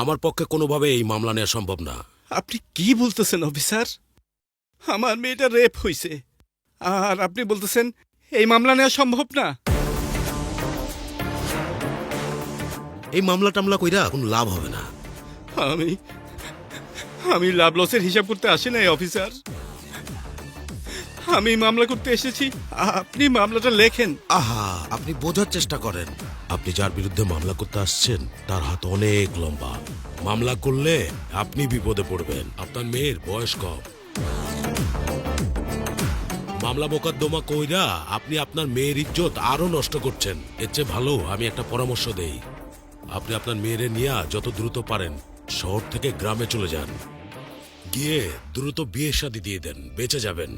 আমার পক্ষে কোনোভাবে এই মামলা নেওয়া সম্ভব না। আপনি কি বলতেছেন অফিসার? আমার মেয়েটা রেপ হয়েছে, আর আপনি বলতেছেন এই মামলা নেওয়া সম্ভব না? এই মামলা টামলা কইরা কোনো লাভ হবে না। আমি আমি লাভ লসের হিসাব করতে আসি নাই অফিসার। আমি মামলা করতে এসেছি, আপনি মামলাটা লেখেন। আহা, আপনি বোঝার চেষ্টা করেন। আপনি যার বিরুদ্ধে মামলা করতে আসছেন তার হাত অনেক লম্বা। মামলা করলে আপনি বিপদে পড়বেন। আপনার মেয়ের বয়স কম। মামলা মোকদ্দমা কইরা আপনি আপনার মেয়ের ইজ্জত আরো নষ্ট করছেন। এর চেয়ে ভালো আমি একটা পরামর্শ দেই, আপনি আপনার মেয়েরে নিয়ে যত দ্রুত পারেন শহর থেকে গ্রামে চলে যান, গিয়ে দ্রুত বিয়ে শাদী দিয়ে দেন, বেঁচে যাবেন।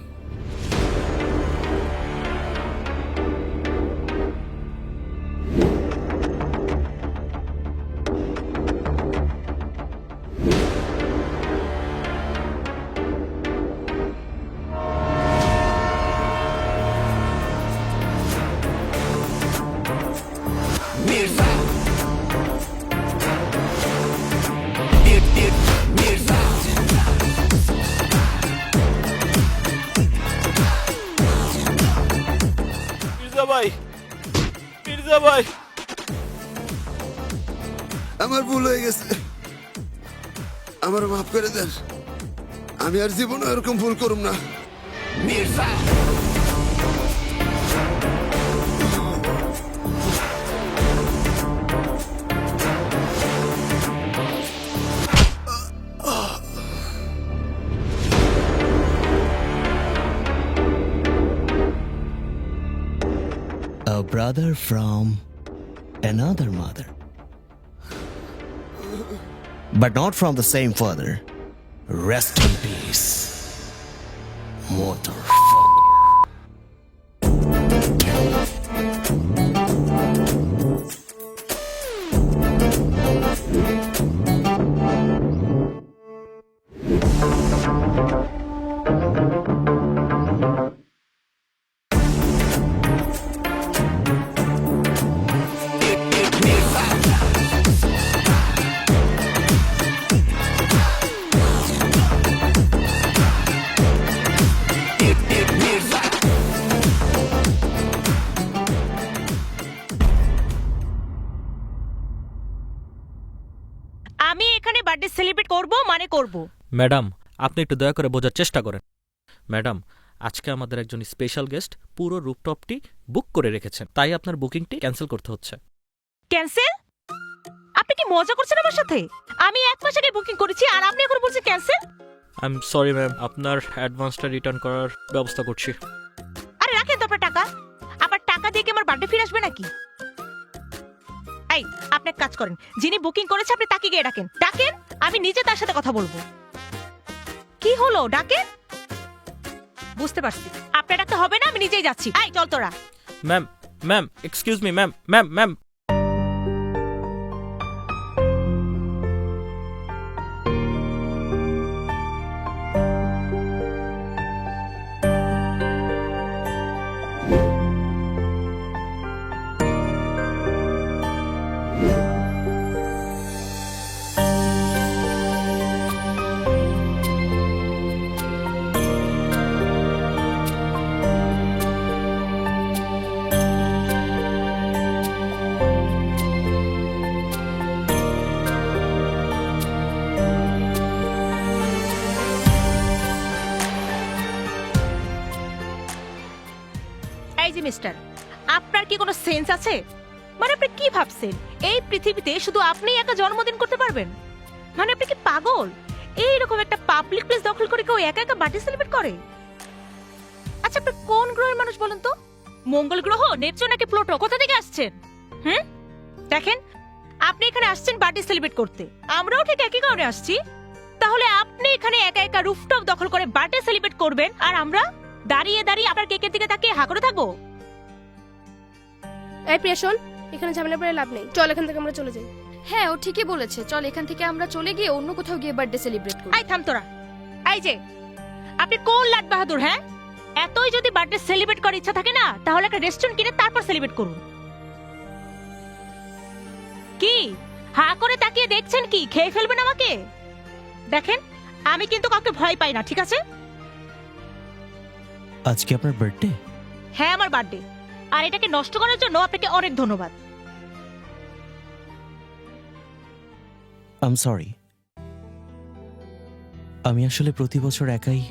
মির্জা ভাই, মির্জা ভাই, আমার ভুল হয়ে গেছে, আমার মাফ করে দেন। আমি আর জীবনে এরকম ভুল করুম না। Mirza A brother from another mother. But not from the same father. Rest in peace, motherfucker. আমি এখানে বার্থডে সেলিব্রেট করব মানে করব। ম্যাডাম, আপনি একটু দয়া করে বোঝার চেষ্টা করেন। ম্যাডাম, আজকে আমাদের একজন স্পেশাল গেস্ট পুরো রুফটপটি বুক করে রেখেছেন, তাই আপনার বুকিংটি ক্যান্সেল করতে হচ্ছে। ক্যান্সেল? আপনি কি মজা করছেন আমার সাথে? আমি এক মাস আগে বুকিং করেছি আর আপনি এখন বলছেন cancel? I am sorry ma'am, আপনার অ্যাডভান্সটা রিটার্ন করার ব্যবস্থা করছি। আরে রাখেন তো আপনার টাকা। আবার টাকা দিয়ে কি আমার বার্থডে ফিরে আসবে নাকি? এই, আপনি এক কাজ করেন, যিনি বুকিং করেছে আপনি তাকে গিয়ে ডাকেন। ডাকেন, আমি নিজে তার সাথে কথা বলবো। কি হলো, ডাকেন। বুঝতে পারছি আপনার ডাকতে হবে না, আমি নিজেই যাচ্ছি। এই চল তোরা। Ma'am, ma'am, excuse me ma'am, ma'am, ma'am. এই যে মিস্টার, আপনার কি কোনো সেন্স আছে? মানে আপনি কি ভাবছেন এই পৃথিবীতে শুধু আপনিই একা জন্মদিন করতে পারবেন? মানে আপনি কি পাগল? এইরকম একটা পাবলিক প্লেস দখল করে কেউ একা একা বার্থডে সেলিব্রেট করে? আচ্ছা, আপনি কোন গ্রহের মানুষ বলুন তো? মঙ্গল গ্রহ, নেপচুন নাকি প্লুটো? কোথা থেকে আসছেন? দেখেন, আপনি এখানে আসছেন বার্থডে সেলিব্রেট করতে, আমরাও ঠিক একই কারণে আসছি। তাহলে আপনি এখানে একা একা রুফটপ দখল করে বার্থডে সেলিব্রেট করবেন, আর আমরা দাঁড়িয়ে দাঁড়িয়ে আপনার কেকের দিকে তাকিয়ে হা করে থাকবো? এই প্রিয়া শোন, এখানে ঝামেলা করে লাভ নেই, চল এখান থেকে আমরা চলে যাই। হ্যাঁ, ও ঠিকই বলেছে, চল এখান থেকে আমরা চলে গিয়ে অন্য কোথাও গিয়ে বার্থডে সেলিব্রেট করি। এই থাম তোরা। এই যে, আপনি কোন লাট বাহাদুর? হ্যাঁ, এতই যদি বার্থডে সেলিব্রেট করার ইচ্ছা থাকে না, তাহলে একটা রেস্টুরেন্ট কিনে তারপর সেলিব্রেট করুন। কি হা করে তাকিয়ে দেখছেন কি? খেয়ে ফেলবেন আমাকে? দেখেন, আমি কিন্তু কাউকে ভয় পাই না, ঠিক আছে? আজকে আপনার বার্থডে? হ্যাঁ, আমার বার্থডে, আর এটাকে নষ্ট করার জন্য আপনাকে অনেক ধন্যবাদ। I am sorry. আমি আসলে প্রতি বছর একাই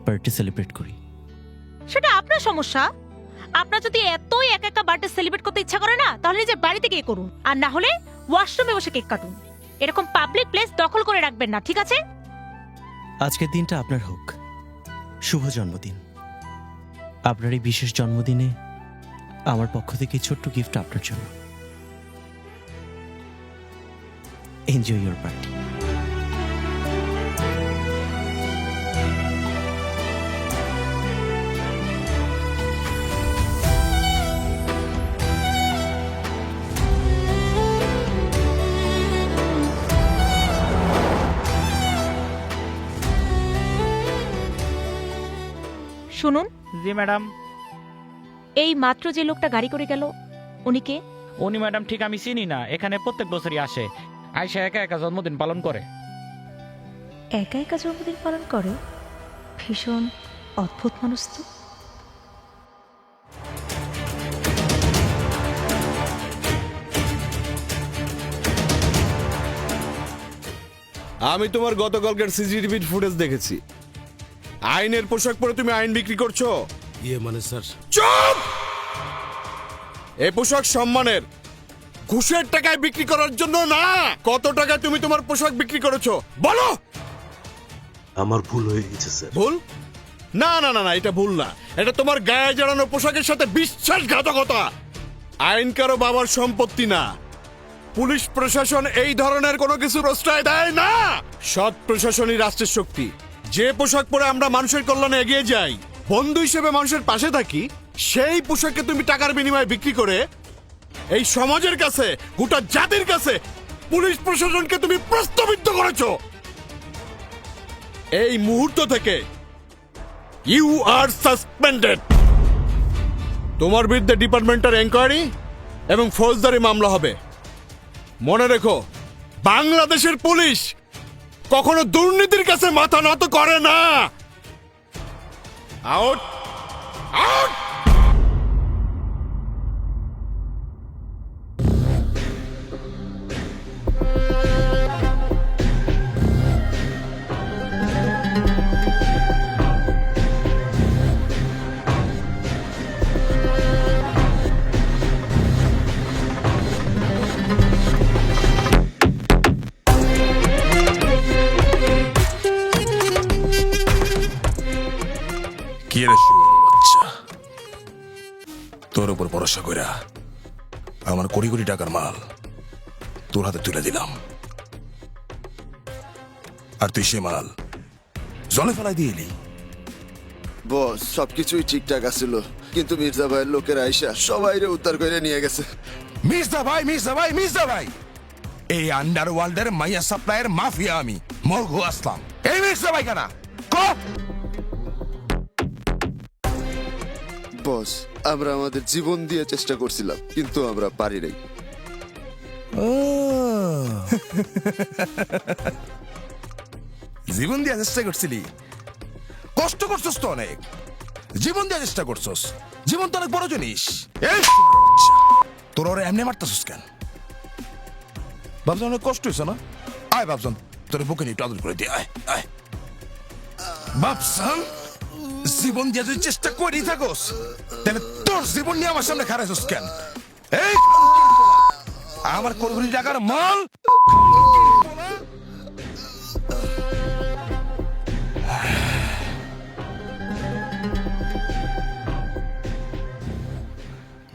বার্থডে সেলিব্রেট করি। সেটা আপনার সমস্যা। আপনার যদি এতই একা একা বার্থডে সেলিব্রেট করতে ইচ্ছা করে না, তাহলে নিজের বাড়িতে গিয়ে করুন, আর না হলে ওয়াশরুমে বসে কেক কাটুন। এরকম পাবলিক প্লেস দখল করে রাখবেন না, ঠিক আছে? আজকের দিনটা আপনার হোক। শুভ জন্মদিন। আপনার এই বিশেষ জন্মদিনে আমার পক্ষ থেকে ছোট্ট গিফট আপনার জন্য। Enjoy your party. শুনুন, জি ম্যাডাম। এই মাত্র যে লোকটা গাড়ি করে গেল, উনি কে? উনি ম্যাডাম ঠিক আমি চিনি না, এখানে প্রত্যেক বছরই আসে, আয়সা একা একা জন্মদিন পালন করে। একা একা জন্মদিন পালন করে? ভীষণ অদ্ভুত মানুষ তো। আমি তোমার গতকালকের সিসিটিভি ফুটেজ দেখেছি। আইনের পোশাক পরে তুমি আইন বিক্রি করছো। মানে স্যার, চুপ! এই পোশাক সম্মানের, ঘুষের টাকায় বিক্রি করার জন্য না। কত টাকায় তুমি তোমার পোশাক বিক্রি করেছো বলো? আমার ভুল হয়ে গেছে স্যার। ভুল? না না না না, এটা ভুল না। এটা তোমার গায়ে জড়ানো পোশাকের সাথে বিশ্বাসঘাতকতা। আইন কারো বাবার সম্পত্তি না। পুলিশ প্রশাসন এই ধরনের কোনো কিছু প্রশ্রয় দেয় না। সৎ প্রশাসনই রাষ্ট্রের শক্তি। যে পোশাক পরে আমরা মানুষের কল্যাণে এগিয়ে যাই, বন্ধু হিসেবে মানুষের পাশে থাকি, সেই পোশাককে তুমি টাকার বিনিময়ে বিক্রি করে এই সমাজের কাছে, গোটা জাতির কাছে পুলিশ প্রশাসনকে তুমি প্রশ্নবিদ্ধ করেছো। এই মুহূর্ত থেকে ইউ আর সাসপেন্ডেড। তোমার বিরুদ্ধে ডিপার্টমেন্টাল এনকোয়ারি এবং ফৌজদারি মামলা হবে। মনে রেখো, বাংলাদেশের পুলিশ কখনো দুর্নীতির কাছে মাথা নত করে না। Out out. কি রে শুয়োরের বাচ্চা, তোর উপর ভরসা কইরা আমার কোটি কোটি টাকার মাল তোর হাতে তুলে দিলাম, আর তুই সে মাল জলে ফেলাই দিয়ে এলি। বস, সবকিছুই ঠিকঠাক আছিল, কিন্তু মির্জা ভাইয়ের লোকেরা আইসা সবাইরে উদ্ধার করে নিয়ে গেছে। মির্জা ভাই, মির্জা ভাই, মির্জা ভাই, এই আন্ডারওয়ার্ল্ডের মাইয়া সাপ্লাইয়ের মাফিয়া আমি মরঘু আসলাম। এই মির্জা ভাই কেনা বস, আমরা আমাদের জীবন দিয়ে চেষ্টা করছিলাম, কিন্তু আমরা পারি নাই। জীবন দিয়ে চেষ্টা করছিলি, কষ্ট করছস তো অনেক, জীবন দিয়ে চেষ্টা করছস। জীবন তো অনেক বড় জিনিস। এই শুয়োরের বাচ্চা, তোর ওরে এমনি মারতাছস কেন? ভাবছেন অনেক কষ্ট হয়েছে না? আয় ভাবছেন তোর বুকে নিয়ে একটু আদর করে দিয়ে আয় আয়। ভাবছেন জীবন দিয়ে যদি চেষ্টা করেই থাকোস, তাহলে তোর জীবন নিয়ে আমার সামনে খারাইছস কেন? এই আমার কোটি টাকার মাল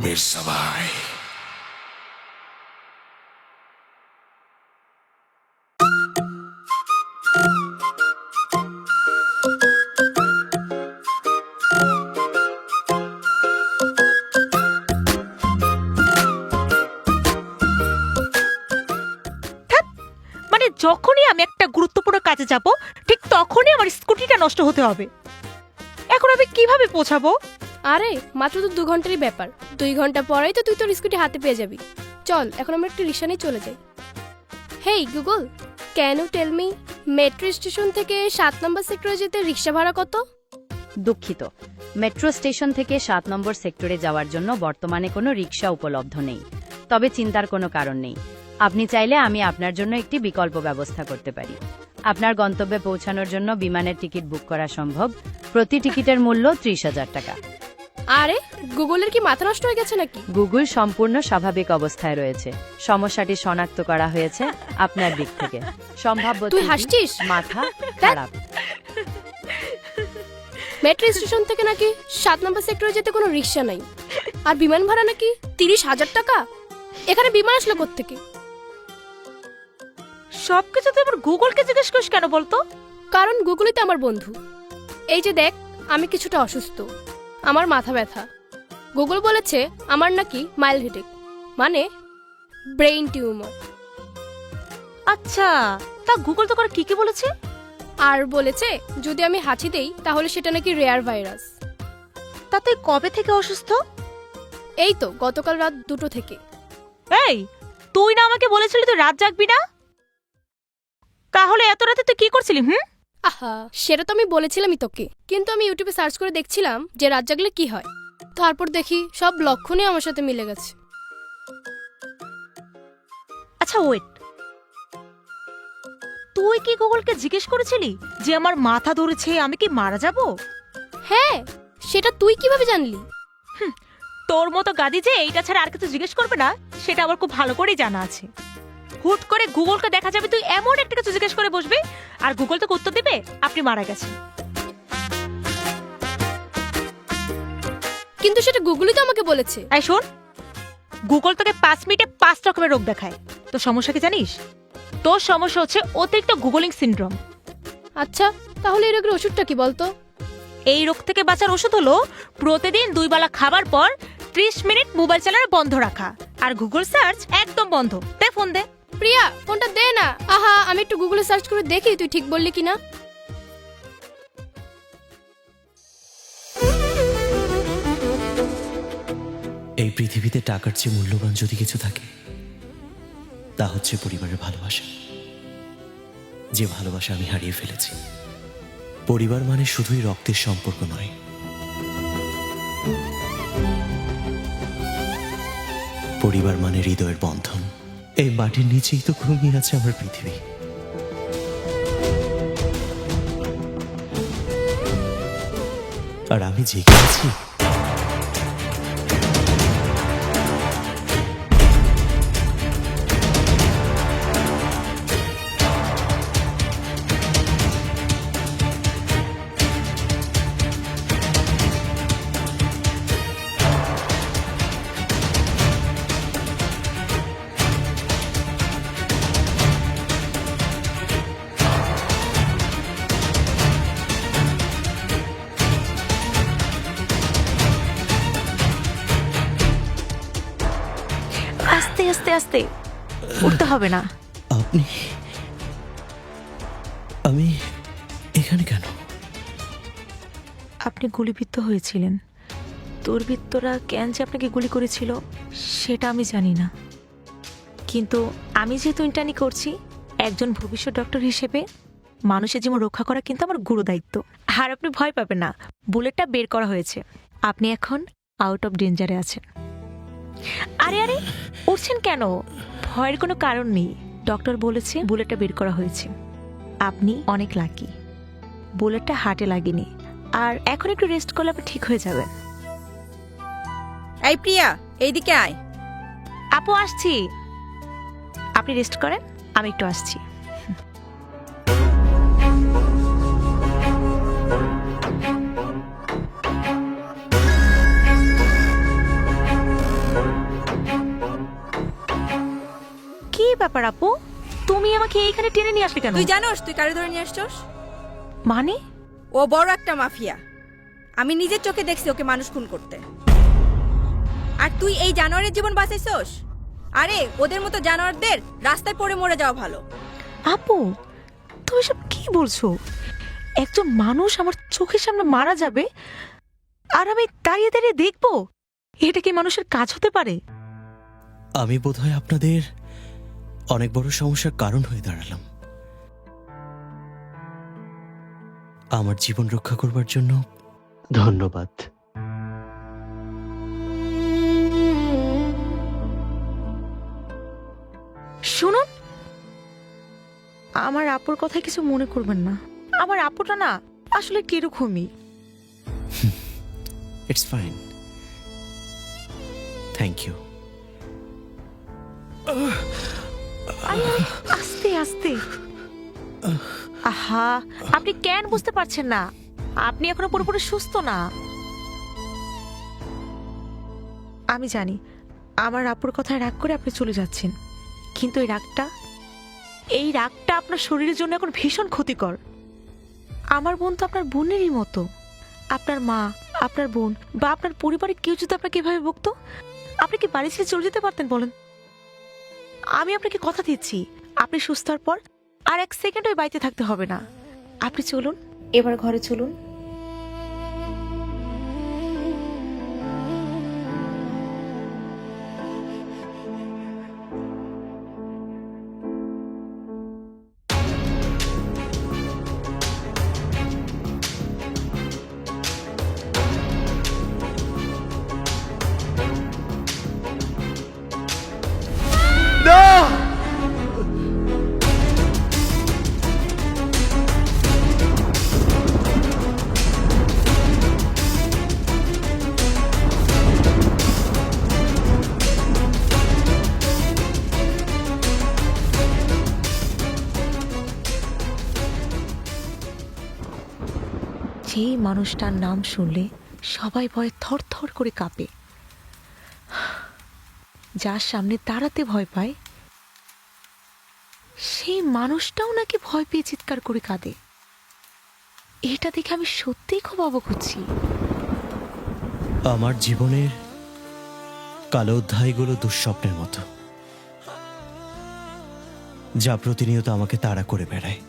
মির্জা ভাই। মানে যখনই আমি একটা গুরুত্বপূর্ণ কাজে যাব, ঠিক তখনই আমার স্কুটিটা নষ্ট হতে হবে। এখন আমি কিভাবে পৌঁছাবো? আরে মাত্র তো 2 ঘন্টারই ব্যাপার, 2 ঘন্টা পরেই তো তুই তোর স্কুটি হাতে পেয়ে যাবি। চল এখন আমরা একটা রিক্সা নিয়ে চলে যাই। Hey Google, can you tell me metro station থেকে 7 নম্বর সেক্টরে যেতে রিক্সা ভাড়া কত? দুঃখিত, মেট্রো স্টেশন থেকে 7 নম্বর সেক্টরে যাওয়ার জন্য বর্তমানে কোনো রিক্সা উপলব্ধ নেই। তবে চিন্তার কোনো কারণ নেই, আপনি চাইলে আমি আপনার জন্য একটি বিকল্প ব্যবস্থা করতে পারি। আপনার গন্তব্যে পৌঁছানোর জন্য বিমানের টিকিট বুক করা সম্ভব। প্রতি টিকিটের মূল্য 30,000 টাকা। আরে গুগলের কি মাথা নষ্ট হয়ে গেছে নাকি? গুগল সম্পূর্ণ স্বাভাবিক অবস্থায় রয়েছে। সমস্যাটি শনাক্ত করা হয়েছে আপনার দিক থেকে। সম্ভাব্য তুই ত্রুটি, হাসছিস? মাথা খারাপ। মেট্রো স্টেশন থেকে নাকি 7 নম্বর সেক্টরে যেতে কোনো রিক্সা নাই, আর বিমান ভাড়া নাকি 30,000 টাকা। এখানে বিমান আসলো কোত্থেকে? সবকিছু তুই আবার গুগলকে জিজ্ঞেস করিস কেন বলতো? কারণ গুগলই তো আমার বন্ধু। এই যে দেখ, আমি কিছুটা অসুস্থ, আমার মাথা ব্যথা। গুগল বলেছে আমার নাকি মাইল্ড হেডেক, মানে ব্রেইন টিউমার। আচ্ছা, তা গুগল তো করে কি কি বলেছে? আর বলেছে যদি আমি হাঁচি দেই তাহলে সেটা নাকি রেয়ার ভাইরাস। তা তুই কবে থেকে অসুস্থ? এই তো গতকাল রাত 2টো থেকে। এই, তুই না আমাকে বলেছিলি তুই রাত জাগবি না? তাহলে এত রাতে তুই কি করছিলি? আহা, সেটা তো আমি বলেছিলামই তোকে, কিন্তু আমি ইউটিউবে সার্চ করে দেখছিলাম যে রাত জাগলে কি হয়। তারপর দেখি সব লক্ষণই আমার সাথে মিলে গেছে। আচ্ছা ওয়েট, তুই কি গুগলকে জিজ্ঞেস করেছিলি যে আমার মাথা ধরেছে, আমি কি মারা যাব? হ্যাঁ, সেটা তুই কিভাবে জানলি? তোর মতো গাদি যে এইটা ছাড়া আর কিছু জিজ্ঞেস করবে না, সেটা আমার খুব ভালো করেই জানা আছে। হুট করে গুগলকে দেখা যাবে তুই এমন একটা কিছু জিজ্ঞেস করে বসবি, আর গুগল তোকে উত্তর দেবে আপনি মারা গেছেন। কিন্তু সেটা গুগলই তো আমাকে বলেছে। এই শোন, গুগল তোকে 5 মিনিটে 5 রকমের রোগ দেখায়। তোর সমস্যা কি জানিস? তোর সমস্যা হচ্ছে অতিরিক্ত গুগলিং সিনড্রোম। আচ্ছা, তাহলে এই রোগের ওষুধটা কি বলতো? এই রোগ থেকে বাঁচার ওষুধ হলো প্রতিদিন 2 বেলা খাবার পর 30 মিনিট মোবাইল চালানো বন্ধ রাখা, আর গুগল সার্চ একদম বন্ধ। দে ফোন দে। প্রিয়া, ফোনটা দে না। আহা, আমি একটু গুগলে সার্চ করে দেখি তুই ঠিক বললি কিনা। এই পৃথিবীতে টাকার চেয়ে মূল্যবান যদি কিছু থাকে, তা হচ্ছে পরিবারের ভালোবাসা। যে ভালোবাসা আমি হারিয়ে ফেলেছি। পরিবার মানে শুধুই রক্তের সম্পর্ক নয়, পরিবার মানে হৃদয়ের বন্ধন। এই মাটির নিচেই তো ঘুমিয়ে আছে আমার পৃথিবী। আর আমি জেগে আছি। আস্তে আস্তে আস্তে, উঠতে হবে না। আপনি, আমি এখানে কেন? আপনি গুলিবিদ্ধ হয়েছিলেন। দুর্বৃত্তরা কেন যে আপনাকে গুলি করেছিল সেটা আমি জানি না, কিন্তু আমি যেহেতু ইন্টার্নি করছি, একজন ভবিষ্যৎ ডক্টর হিসেবে মানুষের জীবন রক্ষা করা কিন্তু আমার গুরু দায়িত্ব। আর আপনি ভয় পাবেন না, বুলেটটা বের করা হয়েছে। আপনি এখন আউট অফ ডেঞ্জারে আছেন। আরে আরে, উঠছেন কেন? ভয়ের কোনো কারণ নেই। ডক্টর বলেছে বুলেটটা বের করা হয়েছে। আপনি অনেক লাকি, বুলেটটা হার্টে লাগেনি। আর এখন একটু রেস্ট করলে আপনি ঠিক হয়ে যাবেন। এই প্রিয়া, এইদিকে আয়। আপু আসছি, আপনি রেস্ট করেন, আমি একটু আসছি। কি ব্যাপার আপু, তুমি আমাকে এইখানে টেনে নিয়ে আসলে কেন? তুই জানোস তুই কারে ধরে নিয়ে আসছস? মানে? ও বড় একটা মাফিয়া। আমি নিজের চোখে দেখছি ওকে মানুষ খুন করতে। আর তুই এই জানোয়ারের জীবন বাঁচাইছস? আরে ওদের মতো জানোয়ারদের রাস্তায় পড়ে মরে যাওয়া ভালো। আপু, তুমি সব কি বলছো? একজন মানুষ আমার চোখের সামনে মারা যাবে আর আমি দাঁড়িয়ে দাঁড়িয়ে দেখবো? এটা কি মানুষের কাজ হতে পারে? আমি বোধহয় আপনাদের অনেক বড় সমস্যার কারণ হয়ে দাঁড়ালাম। আমার জীবন রক্ষা করবার জন্য ধন্যবাদ। শুনুন, আমার আপুর কথা কিছু মনে করবেন না। আমার আপুটা না আসলে কিরকমই। It's fine, thank you. আস্তে আস্তে। আহা, আপনি কেন বুঝতে পারছেন না? আপনি এখনো পুরোপুরি সুস্থ না। আমি জানি আমার আপুর কথায় রাগ করে আপনি চলে যাচ্ছেন, কিন্তু এই রাগটা আপনার শরীরের জন্য এখন ভীষণ ক্ষতিকর। আমার বোন তো আপনার বোনেরই মতো। আপনার মা, আপনার বোন বা আপনার পরিবারের কেউ যদি আপনাকে এভাবে বকতো, আপনি কি বাড়ি ছেড়ে চলে যেতে পারতেন বলেন? আমি আপনাকে কথা দিচ্ছি, আপনি সুস্থ হওয়ার পর আর এক সেকেন্ড ওই বাড়িতে থাকতে হবে না। আপনি চলুন, এবার ঘরে চলুন। যে মানুষটার নাম শুনলে সবাই ভয়ে থরথর করে কাঁপে, যার সামনে দাঁড়াতে ভয় পায়, সেই মানুষটাও নাকি ভয় পেয়ে চিৎকার করে কাঁদে। এটা দেখে আমি সত্যিই খুব অবাক হচ্ছি। আমার জীবনের কালো অধ্যায়গুলো দুঃস্বপ্নের মতো, যা প্রতিনিয়ত আমাকে তাড়া করে বেড়ায়,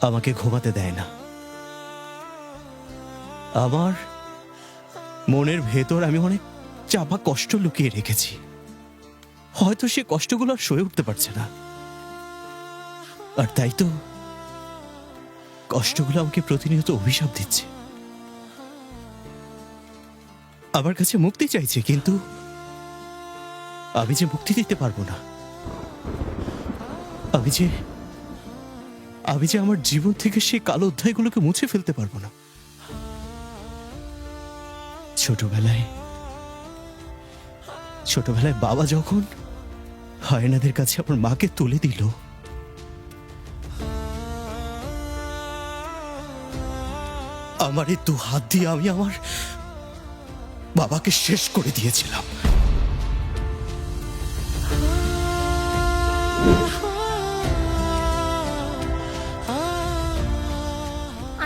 আমাকে ঘুমাতে দেয় না। আমার মনের ভেতর আমি অনেক চাপা কষ্ট লুকিয়ে রেখেছি। হয়তো সে কষ্টগুলো আর সয়ে উঠতে পারছে না, আর তাই তো কষ্টগুলো আমাকে প্রতিনিয়ত অভিশাপ দিচ্ছে। আমার কাছে মুক্তি চাইছে, কিন্তু আমি যে মুক্তি দিতে পারবো না। আমি যে আমার জীবন থেকে সেই কালো অধ্যায়গুলোকে মুছে ফেলতে পারবো না। ছোটবেলায় বাবা যখন হায়নাদের কাছে আমার মাকে তুলে দিল, আমার এই দু হাত দিয়ে আমি আমার বাবাকে শেষ করে দিয়েছিলাম।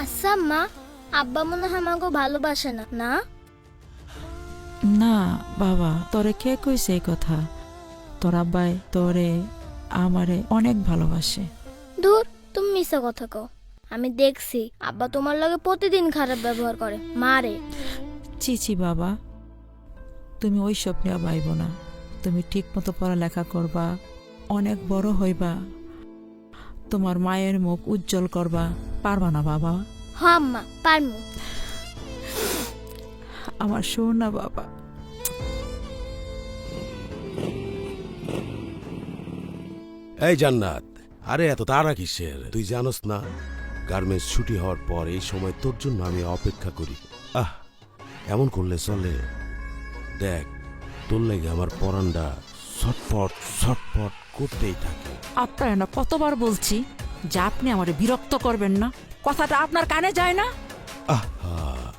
আচ্ছা মা, আব্বা মনে হয় আমাকে ভালোবাসে না, না? না বাবা, তোরে কে কইছে এই কথা? তোর আব্বাই তোরে আমারে অনেক ভালোবাসে। দূর, তুমি মিছা কথা কও। আমি দেখছি আব্বা তোমার লগে প্রতিদিন খারাপ ব্যবহার করে, মারে। চিচি বাবা, তুমি ওই সব নিয়ে ভাইব না। তুমি ঠিক মতো পড়ালেখা করবা, অনেক বড় হইবা, তোমার মায়ের মুখ উজ্জ্বল করবা, পারবা না বাবা? হ্যাঁ আম্মা, পারমু। আমার সোনা বাবা। এই জান্নাত, আরে এত তাড়া কিসের? তুই জানোস না গার্মেন্টস ছুটি হওয়ার পর এই সময় তোর জন্য আমি অপেক্ষা করি। এমন করলে চলে? দেখ, তোর লেগে আমার পরানটা ছটফট ছটফট করতেই থাকে। আপনার না কতবার বলছি যে আপনি আমারে বিরক্ত করবেন না, কথাটা আপনার কানে যায় না?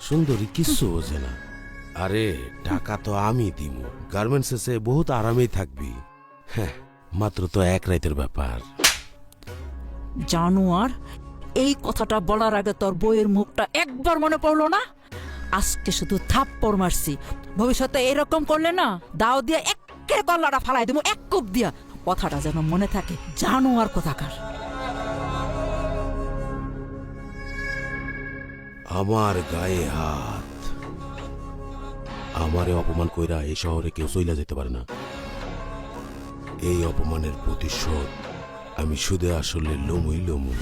সুন্দরী কিচ্ছু বোঝে না। আরে টাকা তো আমি দিব, গার্মেন্টস এসে বহুত আরামেই থাকবি। হ্যাঁ, মাত্র তো এক রাতের ব্যাপার। জানোয়ার, এই কথাটা বলার আগে তোর বইয়ের মুখটা একবার মনে পড়লো না? আজকে শুধু থাপ্পড় মারছি, ভবিষ্যতে এরকম করলে না দাও দিয়ে একে কল্লাটা ফালাই দেবো, এক কূপ দিয়া। কথাটা যেন মনে থাকে, জানোয়ার কোথাকার। আমার গায়ে হাত, আমারে অপমান কইরা এই শহরে কেউ চইলা যেতে পারে না। এই অপমানের প্রতিশোধ আমি শুধু আসলে লমুই লমু।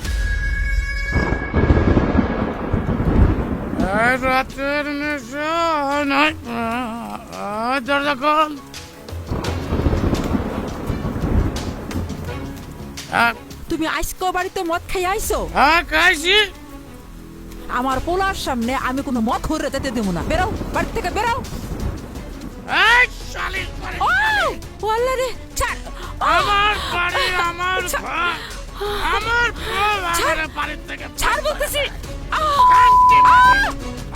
রাতের নেশা নাই, দরজা খোল। তুমি আজকে বাড়িতে মদ খাই আইছো? হ্যাঁ খাইছি। আমার পোলার সামনে আমি কোনো মদ ঘুরে যেতে দেবো না। বেরো বাড়ি থেকে, বেরো। এই শালির বাড়ি। ও ওয়াল্লা রে, ছাড়। আমার বাড়ি, আমার ঘর, আমার বউ আমার বাড়ি থেকে ছাড় বলতেছি। শান্তি বাড়ি।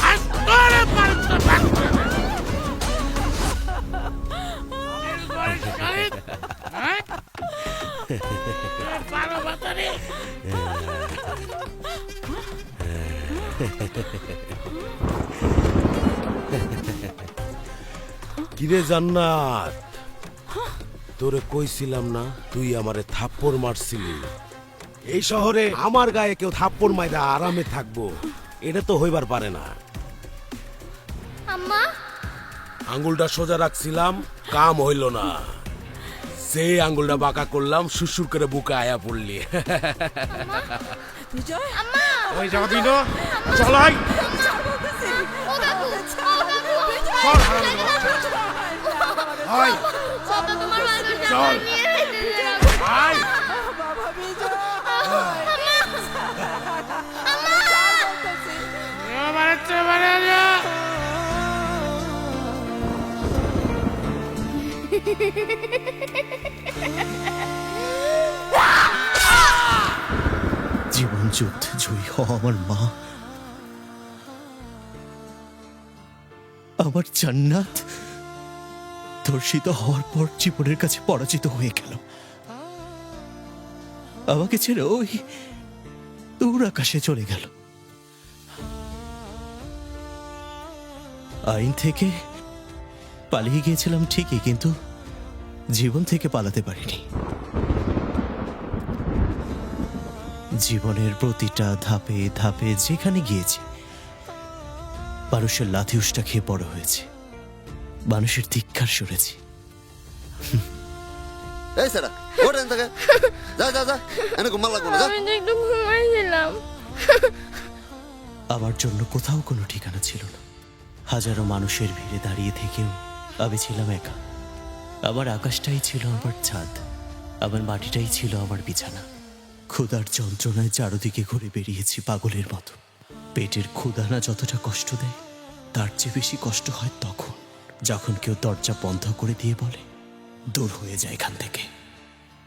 আজ তোর বাড়ি তো ভাগ করে দে। এই বাড়ি শালির, হ্যাঁ? বারো বাতারি। কিরে জান্নাত, তোরে কইছিলাম না তুই আমারে থাপ্পড় মারছিলি? এই শহরে আমার গায়ে কেউ থাপ্পড় মাইরা আরামে থাকবো এটা তো হইবার পারে না। আম্মা, আঙ্গুলটা সোজা রাখছিলাম, কাম হইল না। সেই আঙ্গুলটা বাঁকা করলাম, সুসুর করে বুকে আয়া পড়লি। বিজয়, ওই যাওয়া দিন চলাই ও কাকু, ও কাকু, চল হারামি বাচ্চা। বাবা তোমার মানুষ চল। নিয়ে যেতে আয়। বাড়িতে বাড়ি যা। জীবন যুদ্ধে জয়ী হওয়া আমার মা, আমার জান্নাত ধর্ষিত হওয়ার পর জীবনের কাছে পরাজিত হয়ে গেল। আমাকে ছেড়ে ওই দূর আকাশে চলে গেল। আইন থেকে পালিয়ে গিয়েছিলাম ঠিকই, কিন্তু জীবন থেকে পালাতে পারিনি। জীবনের প্রতিটা ধাপে ধাপে যেখানে গিয়েছি মানুষের লাথি উষ্টা খেয়ে বড় হয়েছে, মানুষের ধিক্কার সরেছি। এই সেটা ওঠেন থেকে যা যা যা, এনে ঘুমাল লাগবো না, যা। আমি তো একটু ঘুমাইছিলাম। আমার জন্য কোথাও কোনো ঠিকানা ছিল না। হাজারো মানুষের ভিড়ে দাঁড়িয়ে থেকেও আমি ছিলাম একা। আমার আকাশটাই ছিল আমার ছাদ, আমার মাটিটাই ছিল আমার বিছানা। ক্ষুধার যন্ত্রণায় চারদিকে ঘুরে বেরিয়েছি পাগলের মতো। পেটের ক্ষুধা না যতটা কষ্ট দেয়, তার চেয়ে বেশি কষ্ট হয় তখন যখন কেউ দরজা বন্ধ করে দিয়ে বলে, দূর হয়ে যায় এখান থেকে।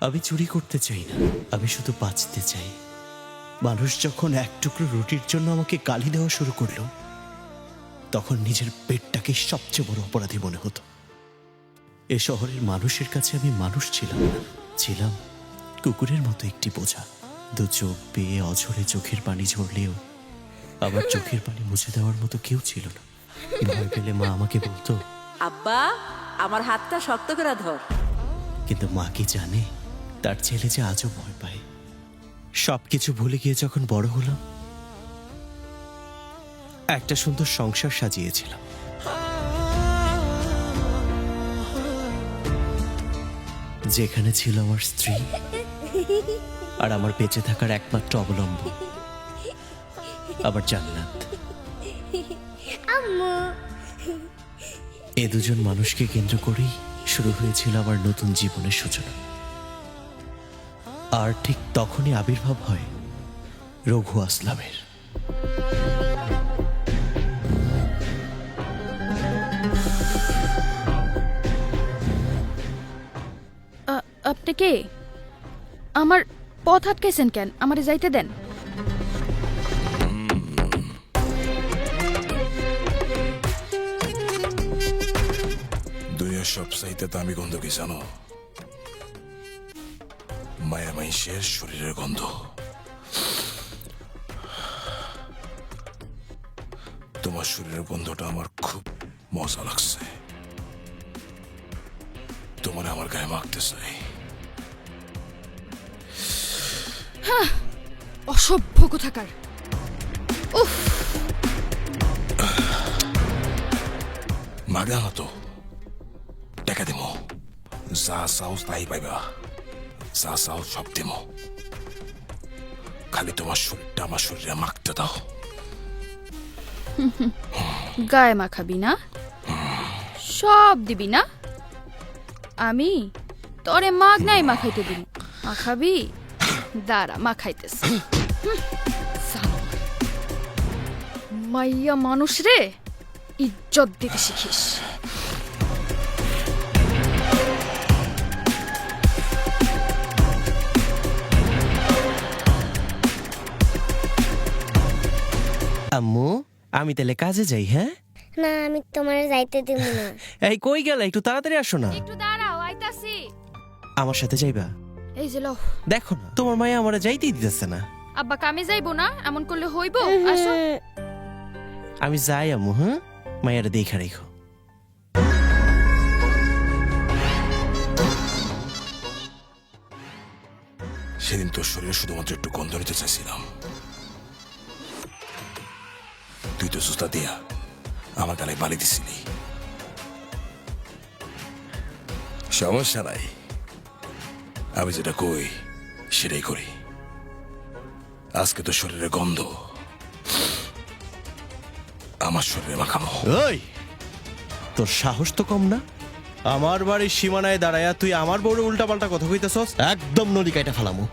আমি চুরি করতে চাই না, আমি শুধু বাঁচতে চাই। মানুষ যখন এক টুকরো রুটির জন্য আমাকে গালি দেওয়া শুরু করলো, তখন নিজের পেটটাকে সবচেয়ে বড় অপরাধী মনে হতো। এ শহরের মানুষের কাছে আমি মানুষ ছিলাম না, ছিলাম কুকুরের মতো একটি বোঝা। দু চোখ বেয়ে অঝরে চোখের পানি ঝরলেও আমার চোখের পানি মুছে দেওয়ার মতো কেউ ছিল না। ভয় পেলে মা আমাকে বলতো, আব্বা আমার হাতটা শক্ত করে ধর। কিন্তু মা কি জানে তার ছেলে যে আজও ভয় পায়। সবকিছু ভুলে গিয়ে যখন বড় হলাম, একটা সুন্দর সংসার সাজিয়েছিলাম। যেখানে ছিল আমার স্ত্রী আর আমার বেঁচে থাকার একমাত্র অবলম্বন আমার জান্নাত। এ দুজন মানুষকে কেন্দ্র করেই শুরু হয়েছিল আমার নতুন জীবনের সূচনা। আর ঠিক তখনই আবির্ভাব হয় রঘু আসলামের। আপনি কে? আমার পথ আটকাইছেন কেন? আমারে যাইতে দেন। দুনিয়ার সব চাইতে দামি গন্ধ কি জানো? মায়া মাইশের শরীরের গন্ধ। তোমার শরীরের গন্ধটা আমার খুব মজা লাগছে। তোমার আমার গায়ে মাখতে চাই। অসভ্য কোথাকার। উফ, মাগা না তো, টাকা দেবো। যা চাও তাই পাইবা, যা চাও সব দেবো, খালি তোমার শরীরটা আমার শরীরে মাখতে দাও। গায়ে মাখাবি না, সব দিবি না, আমি তোরে মাগ নাই মাখাইতে দিবি, মাখাবি, দাঁড়া মাখাইতেছে। মাইয়া মানুষ রে ইজ্জত দিতে শিখিস। আম্মু আমি তাহলে কাজে যাই। হ্যাঁ না, আমি তোমার যাইতে দিব না। এই কই গেলে, একটু তাড়াতাড়ি আসো না। একটু দাঁড়াও, আইতাছি। আমার সাথে যাইবা? এই যে লও, দেখো না তোমার মায়া আমারে যাইতেই দিতেছে না। আব্বা কামে যাইবো না, এমন করলে হইব? আসো। আমি যাই আম্মু। হ্যাঁ মায়ারে দেখা রেখো। সেদিন তোর শরীরে শুধুমাত্র একটু গন্ধ নিতে চাইছিলাম, তুই তো সুস্তা দিয়া আমার গালে বালি দিছিলি। সমস্যা নাই, আমি যেটা কই সেটাই করি। আজকে তো শরীরে গন্ধ আমার শরীরে মাখামো। ওই তোর সাহস তো কম না, আমার বাড়ির সীমানায় দাঁড়ায়া তুই আমার বউরে উল্টাপাল্টা কথা কইতেছস, একদম নলিকাইটা ফালামু।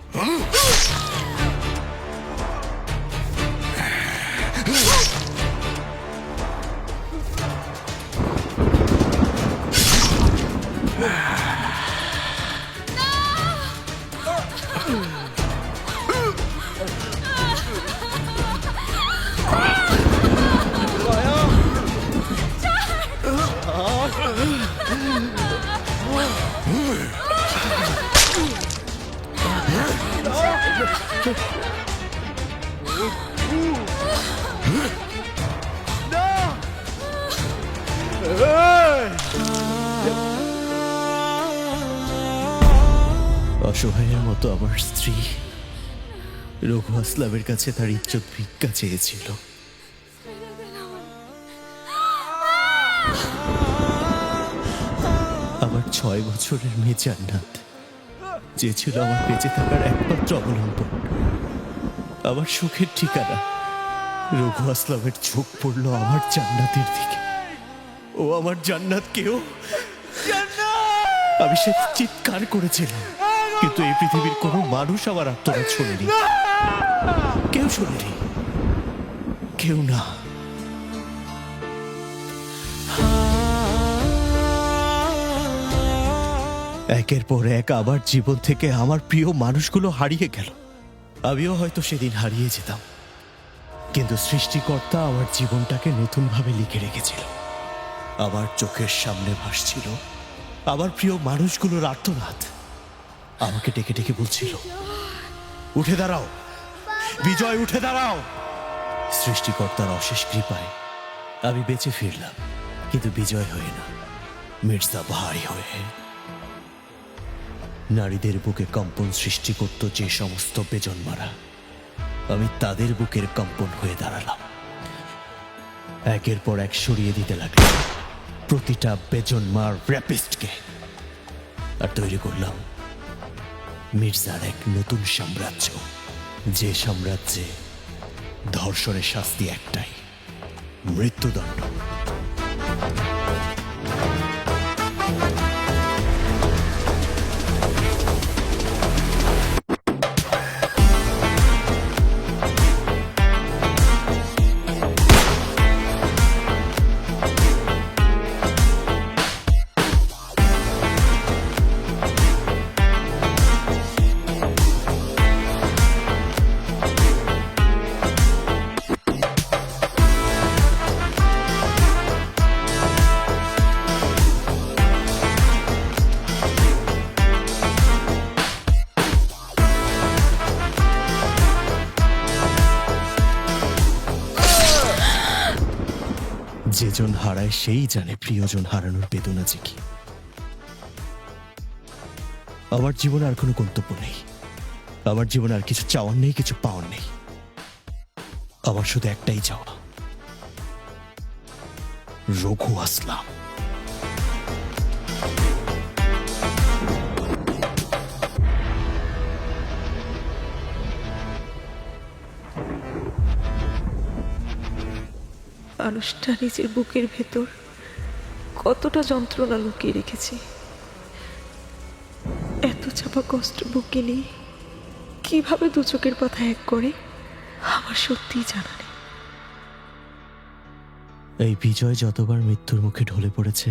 অসহায়ের মতো আমার স্ত্রী রঘু আসলামের কাছে তার ইজ্জত ভিক্ষা চেয়েছিল। আমার 6 বছরের মেয়ে জান্নাত, যে ছিল আমার বেঁচে থাকার একমাত্র অবলম্বন, আমার সুখের ঠিকানা, রঘু আসলামের চোখ পড়ল আমার জান্নাতের দিকে। ও আমার জান্নাতকেও আমি সে চিৎকার করেছিলাম, কিন্তু এই পৃথিবীর কোনো মানুষ আমার আত্মনাদ শোনেনি, কেউ শোনেনি, কেউ না। একের পর এক আমার জীবন থেকে আমার প্রিয় মানুষগুলো হারিয়ে গেল। আমিও হয়তো সেদিন হারিয়ে যেতাম, কিন্তু সৃষ্টিকর্তা আমার জীবনটাকে নতুনভাবে লিখে রেখেছিল। আমার চোখের সামনে ভাসছিল আমার প্রিয় মানুষগুলোর আর্তনাদ, আমাকে ডেকে ডেকে বলছিল, উঠে দাঁড়াও বিজয়, উঠে দাঁড়াও। সৃষ্টিকর্তার অশেষ কৃপায় আমি বেঁচে ফিরলাম, কিন্তু বিজয় হয়ে না, মির্জা ভাই হয়ে। নারীদের বুকে কম্পন সৃষ্টি করত যে সমস্ত বেজন্মারা, আমি তাদের বুকের কম্পন হয়ে দাঁড়ালাম। একের পর এক সরিয়ে দিতে লাগলাম প্রতিটা বেজন্মার র্যাপিস্টকে, আর তৈরি করলাম মির্জার এক নতুন সাম্রাজ্য, যে সাম্রাজ্যে ধর্ষণের শাস্তি একটাই, মৃত্যুদণ্ড। যেজন হারায় সেই জানে প্রিয়জন হারানোর বেদনা যে কি। আমার জীবনে আর কোনো গন্তব্য নেই, আমার জীবনে আর কিছু চাওয়ার নেই, কিছু পাওয়ার নেই। আমার শুধু একটাই চাওয়া, রঘু আসলাম। মানুষটা নিজের বুকের ভেতর কতটা যন্ত্রণা লুকিয়ে রেখেছে, এত চাপা কষ্ট বুকে নিয়ে কিভাবে দু চোখের পাতা এক করে আমার সত্যিই জানা নেই। এই বিজয় যতবার মৃত্যুর মুখে ঢলে পড়েছে,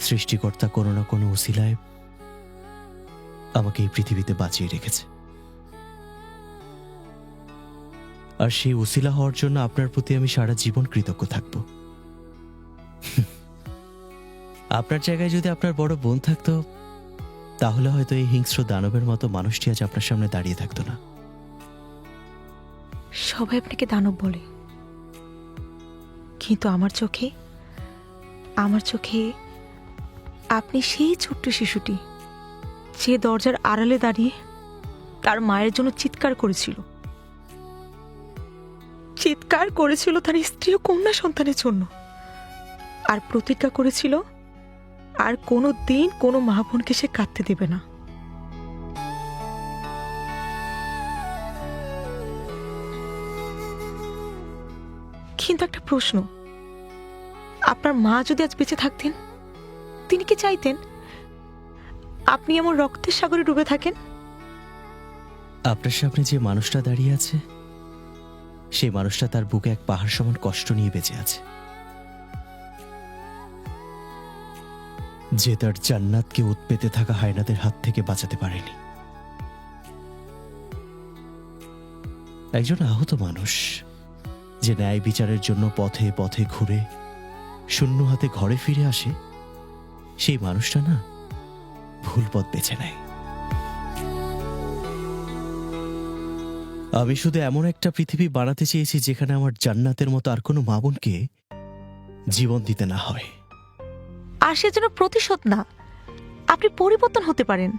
সৃষ্টিকর্তা কোনো না কোনো উসিলায় আমাকে এই পৃথিবীতে বাঁচিয়ে রেখেছে। আর সেই উসিলা হওয়ার জন্য আপনার প্রতি আমি সারা জীবন কৃতজ্ঞ থাকব। আপনার জায়গায় যদি আপনার বড় বোন থাকতো, তাহলে হয়তো এই হিংস্র দানবের মতো মানুষটি আজ আপনার সামনে দাঁড়িয়ে থাকতো না। সবাই আপনাকে দানব বলে, কিন্তু আমার চোখে আপনি সেই ছোট্ট শিশুটি যে দরজার আড়ালে দাঁড়িয়ে তার মায়ের জন্য চিৎকার করেছিল তার স্ত্রী ও কন্যা সন্তানের জন্য, আর প্রতিজ্ঞা করেছিল আর কোনো দিন কোনো মা বোনকে সে কাঁদতে দেবে না। কিন্তু একটা প্রশ্ন, আপনার মা যদি আজ বেঁচে থাকতেন, তিনি কি চাইতেন আপনি এমন রক্তের সাগরে ডুবে থাকেন? আপনার সামনে যে মানুষটা দাঁড়িয়ে আছে, সেই মানুষটা তার বুকে এক পাহাড় সমান কষ্ট নিয়ে বেঁচে আছে, যে তার জান্নাতকে উৎপেতে থাকা হায়নাদের হাত থেকে বাঁচাতে পারেনি। একজন আহত মানুষ যে ন্যায় বিচারের জন্য পথে পথে ঘুরে শূন্য হাতে ঘরে ফিরে আসে, সেই মানুষটা না ভুল পথ বেছে নেয়। আমি শুধু এমন একটা পৃথিবী বানাতে চেয়েছি যেখানে আমার জান্নাতের মতো আর কোনো মা বোনকে জীবন দিতে না হয়। আর সে যেন প্রতিশোধ না, আপনি পরিবর্তন হতে পারেন।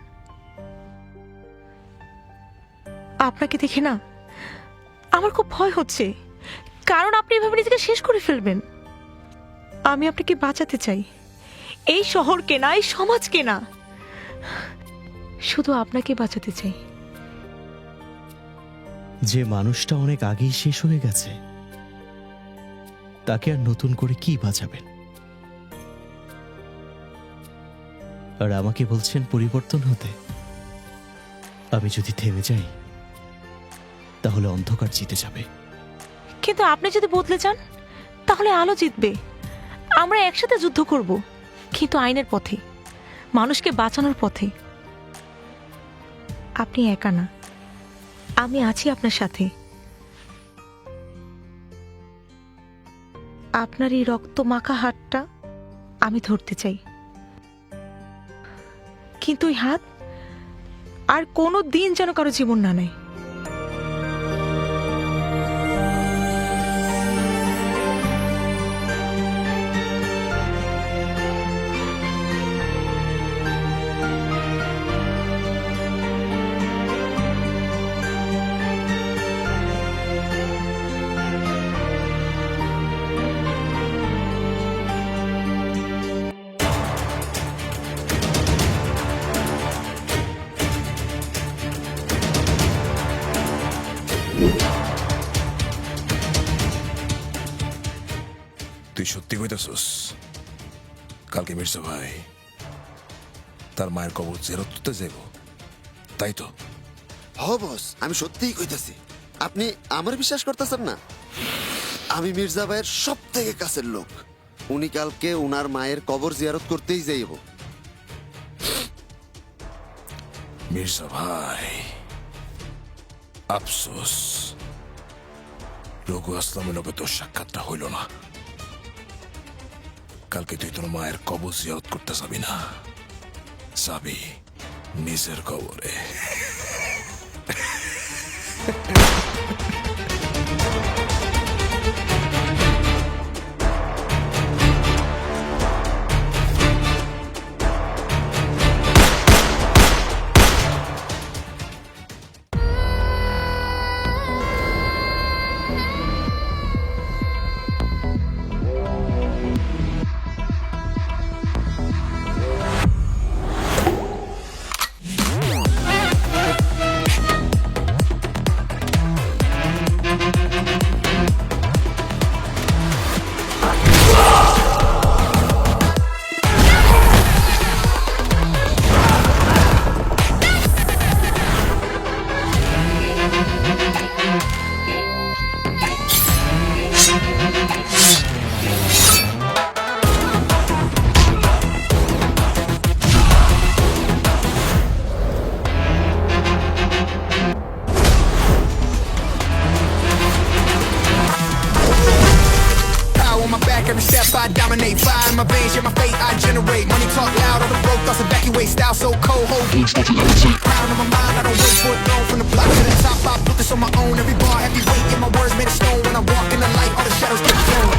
আপনাকে দেখে না আমার খুব ভয় হচ্ছে, কারণ আপনি এভাবে নিজেকে শেষ করে ফেলবেন। আমি আপনাকে বাঁচাতে চাই, এই শহরকে না, এই সমাজকে না, শুধু আপনাকে বাঁচাতে চাই। যে মানুষটা অনেক আগেই শেষ হয়ে গেছে, তাকে আর নতুন করে কি বাঁচাবেন? আর আমাকে বলছেন পরিবর্তন হতে। আমি যদি থেমে যাই, তাহলে অন্ধকার জিতে যাবে। কিন্তু আপনি যদি বদলে যান, তাহলে আলো জিতবে। আমরা একসাথে যুদ্ধ করব, কিন্তু আইনের পথে, মানুষকে বাঁচানোর পথে। আপনি একা না, আমি আছি আপনার সাথে। আপনার এই রক্ত মাখা হাতটা আমি ধরতে চাই, কিন্তু এই হাত আর কোনো দিন যেন কারো জীবন না নেয়। তুই সত্যি কইতেছস কালকে মির্জা ভাই তার মায়ের কবর জেরত করতে যাইব, তাই তো? হ বস, আমি সত্যিই কইতাছি। আপনি আমার বিশ্বাস করতেছেন না? আমি মির্জা ভাইয়ের সব থেকে কাছের লোক। উনি কালকে উনার মায়ের কবর জিয়ারত করতেই যাইব। মির্জা ভাই, আফসোস রঘু আসলামের লোকে তোর সাক্ষাৎটা হইল না। কালকে তুই তোর মায়ের কবর জিয়ারত করতে যাবি না, যাবি নিজের কবরে। talk loud on the road, thoughts evacuate, style so cold, hold crown on my mind, I don't wait for it long. From the block to the top, I put this on my own. Every bar, every weight, and my words made of stone. When I walk in the light, all the shadows get thrown.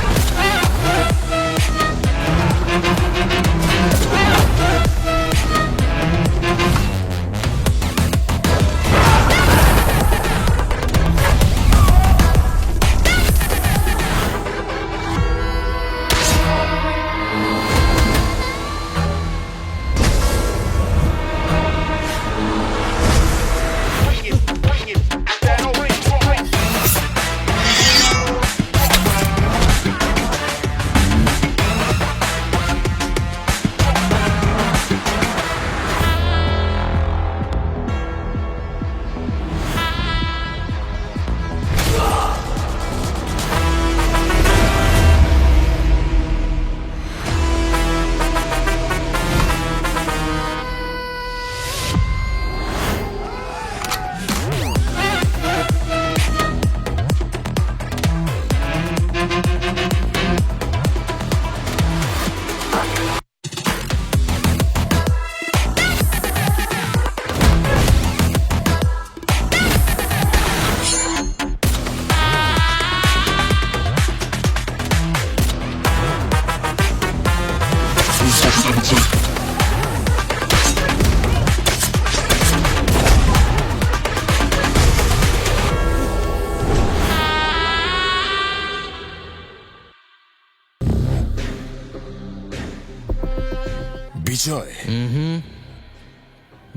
বিজয়,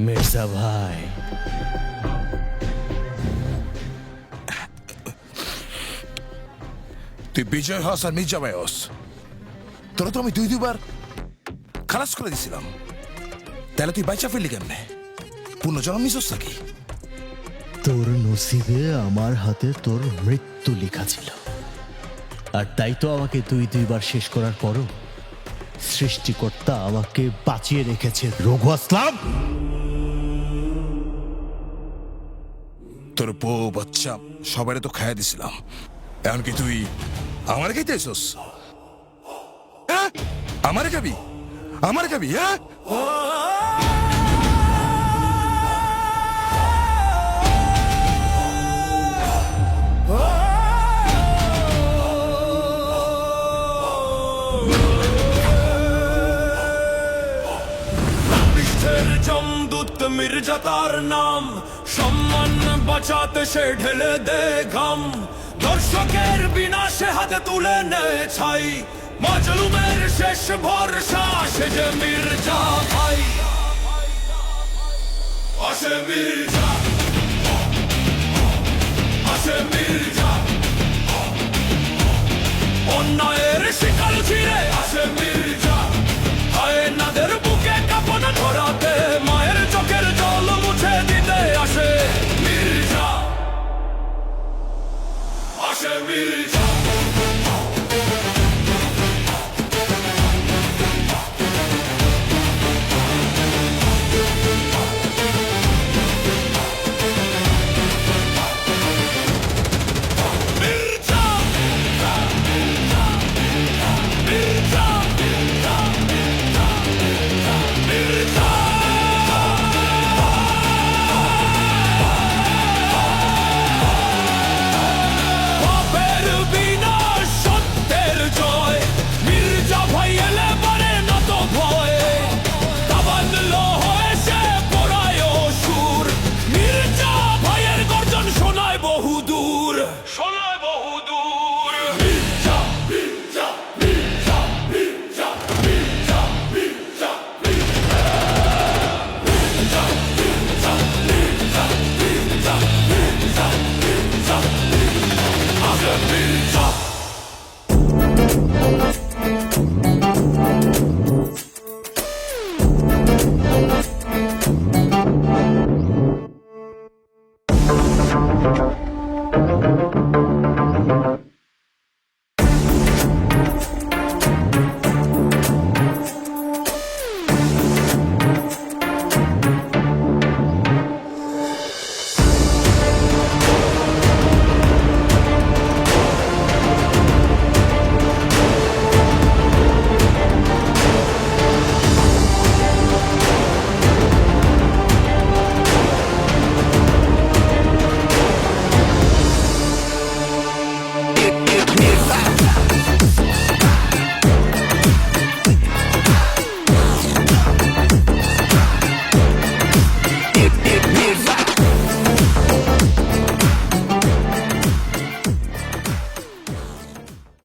মির্জা ভাই, তুই বিজয় হস আর মির্জা ভাই হস, তোরা তো আমি দুইবার খালাস করে দিছিলাম। তাহলে তুই বাইচা ফেললি কেমনে? পুনর্জন্ম নিছস নাকি? তোর নসিবে আমার হাতে তোর মৃত্যু লেখা ছিল, আর তাই তো আমাকে দুইবার শেষ করার পরও সৃষ্টিকর্তা আমাকে বাঁচিয়ে রেখেছে। রঘু আসলাম, তোর বউ বাচ্চা সবাই তো খাইয়া দিছিলাম, এমনকি তুই আমার খাইতে এসোস? আমার খাবি? আমার খাবি? হ্যাঁ, জমদূত মির্জা তার নাম, সম্মান বাঁচাতে সে ঢেলে দে ঘাম। দর্শকের বিনাশে হাতে তুলে নে ছাই, মাজলুমের শেষ ভরসা সে যে মির্জা ভাই। আসে মির্জা, আসে মির্জা, অন্যায়ের শিকল ছিঁড়ে আসে মির্জা।